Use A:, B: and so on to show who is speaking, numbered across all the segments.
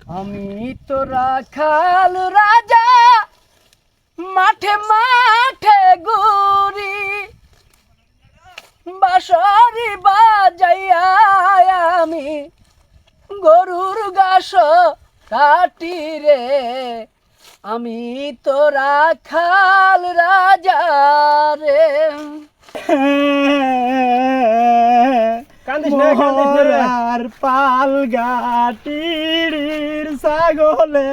A: আমি তো রাখাল রাজা মাঠে মাঠে ঘুরি বাঁশরি বাজাইয়া আমি গরুর ঘাস কাটি রে আমি তো রাখাল রাজা রে
B: মোরার পালগাটির ছাগলে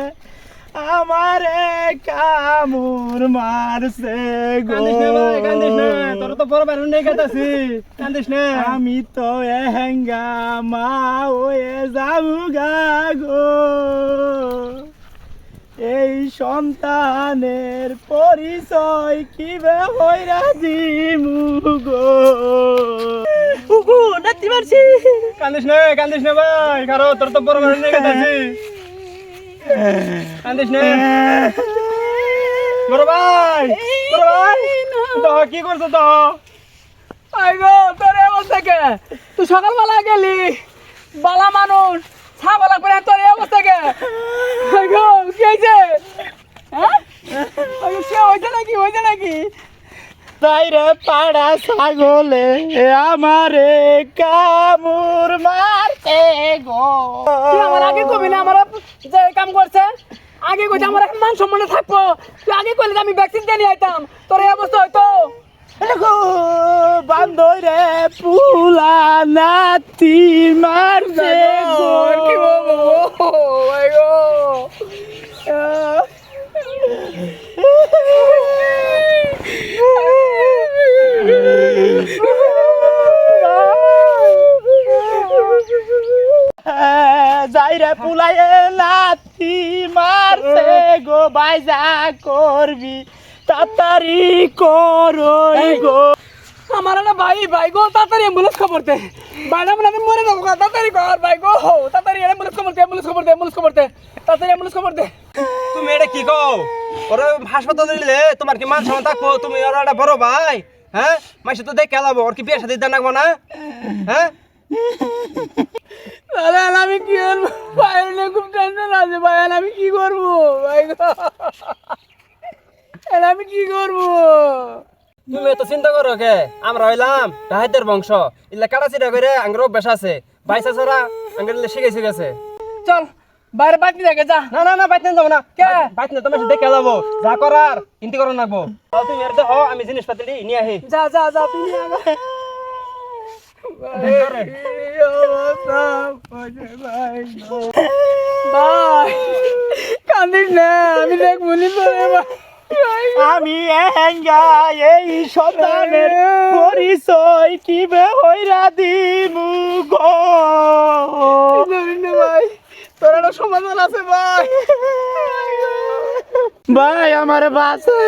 B: আমারে কামুর মারছে গো।
C: তোর তো বড় বাইরে নেই কাটাছি, কান্দিস না।
B: আমি তো এহেঙ্গা মা ওয়ে যাবুগা গো। এই সন্তানের পরিচয় কিবে হইরা দিমু গো।
A: নাতি মারছি
C: কান্দিস না ভাই, কারো তোর তো বড় বাইরে নেই কাটাছি, কান্দিস না। বড় ভাই তো কি করছো তো?
A: আইগো তোর অবস্থা কে? তুই সকালবেলা গেলি বালা মানুষ ছাবালা করে তোর অবস্থা কে? আইগো কি হয়েছে? হ্যাঁ আইগো সে হয়েছে নাকি
B: তাইরে পাড়া ছাগলে আমারে কামুর মারতে গো।
A: তুই আমার আগে কবি না আমার যে কাম করছে আগে কইতে আমার এখন মান সম্মান থাকবো। তুই আগে কইলে আমি ভ্যাকসিন দিয়ে নিয়ে আইতাম, তোর এই অবস্থা হয়তো
B: বান্ধরে পুলা নাতি মারতে গো।
A: কি বলবো আইগো
B: যাইরে পুলায় নাতি মারতে গো। বাইজা করবি তাড়াতাড়ি করই গো।
A: আমার না ভাই গো তাড়াতাড়ি অ্যাম্বুলেন্স খবর দে বাইরে আমি মরে যাবো তাড়াতাড়ি কর ভাই গো তাড়াতাড়ি অ্যাম্বুলেন্স খবর দে তাড়াতাড়ি অ্যাম্বুলেন্স খবর দে
C: তুমি এটা কি কও? ওরা হাসপাতালে নিলে তোমার কি মান সম্মান থাকবো? তুমি ওর একটা বড় ভাই, হ্যাঁ? মাসে তো দেখে এলাবো, ওর কি বিয়ে সাথে দেন রাখবো না? হ্যাঁ
A: আরে আমি কি করবো ভাই খুব টেনশন আছে ভাই আমি কি করবো ভাই গো আমি কি করবো?
C: তুমি এত চিন্তা করো কে? আমরা হইলাম ডাহাইতের বংশ, ইল্লা কাটাচিটা করে আঙ্গের অভ্যাস আছে, বাইসা ছাড়া আঙ্গের শিখে গেছে।
A: চল বাইরে বাকি দেখে যা।
C: না বাইতে যাবো না,
A: কে?
C: বাইতে না, তোমার দেখে এলাবো, যা করার ইন্তি করো নাকবো। তুমি এর দেখো আমি জিনিসপাতি নিয়ে আহি।
A: যা তুই নিয়ে আয়। ভাই কান্দিস না আমি দেখবো নি তোরে ভাই
B: আমি এহেঙ্গা এই সন্তানের পরিচয় কিবে হইরা দিমু গো।
A: ভাই তোর একটা সমাধান আছে ভাই
B: ভাই আমার বাসা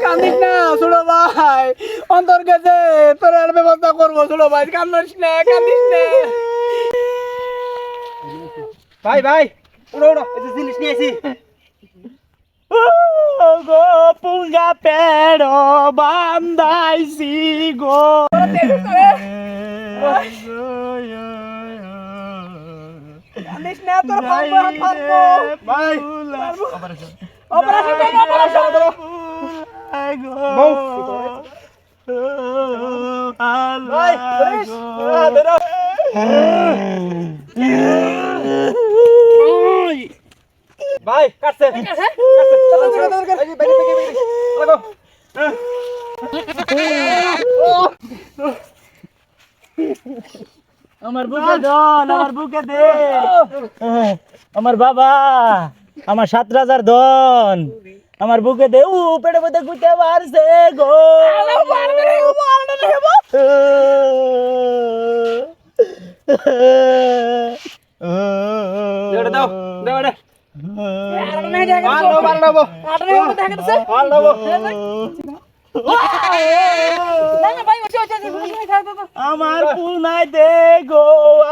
A: কান্দিস না ছোট ভাই অন্তর গেছে তোর আর ব্যবস্থা করবো ছোট ভাই কান্দিস না
C: ভাই উড়ো এই যে জিনিস নিয়ে আসি।
B: গো পুঙ্গা পেড়ো বান্ধাইছি গো।
A: কান্দিস না তোর পারবো
C: ভাই
A: অপারেশন
B: গো
C: ভাই ভাই কাটছে
B: আমার বুকে ধন আমার বুকে দে। আমার বাবা আমার 7 রাজার ধন আমার বুকে দে। পেটে পেটে গুতে মারছে গো।
C: দাও
B: আমার পুনাই দে গো।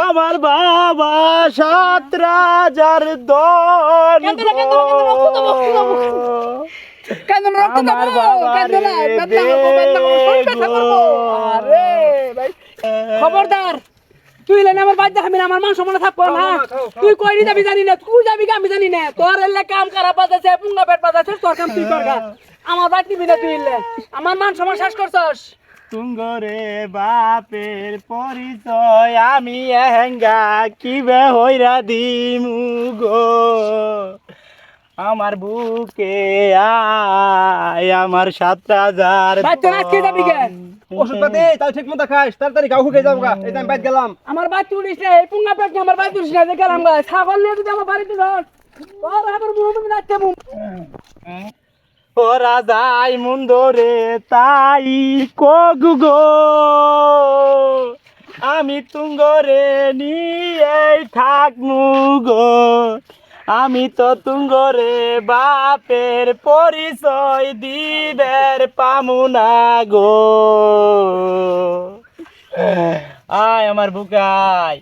B: আমার বাবা 7 রাজার ধন আমার বাবা
A: খবরদার তুই লেনে আমার বাদ দেখাবি না, আমার মান সম্মান থাকবো না।
C: খাও, খাও, খাও।
A: তুই কই যাবি জানি না, তুই যাবি কি আমি জানি না। তোর এলে কাম খারাপ বাজাছে, পুঙ্গা পেট বাজাছে, তোর কাম তুই কর গা। আমার বাদ দিবি না তুই এলে, আমার মান সম্মান শেষ করছস।
B: তুঙ্গরে বাপের পরিচয় আমি এহেঙ্গা কিবে হইরা দিমু গো আমার বুকে আয় আমার 7,000
A: ভাই, তোর আজকে যাবি কে?
C: ওষুধ পাতি তাহলে ঠিক মতো খাইস, তাড়াতাড়ি গাও হুকে যাবো গা, এই যে আমি বাইর গেলাম।
A: আমার বাদ তুলিস না, এই পুঙ্গা পেট নিয়ে আমার বাদ তুলিস না, যে গেলাম গা। ছাগল নিয়ে যদি আমার বাড়িতে যাস, তোর আবার মুহূর্তে নাচতে মুখ।
B: ওরা যাই মুন্দরে তাই কগু গো আমি তুঙ্গরে নিয়ে থাকমু গো আমি তো তুঙ্গরে বাপের পরিচয় দিবের পামু না গো আয় আমার বুকায়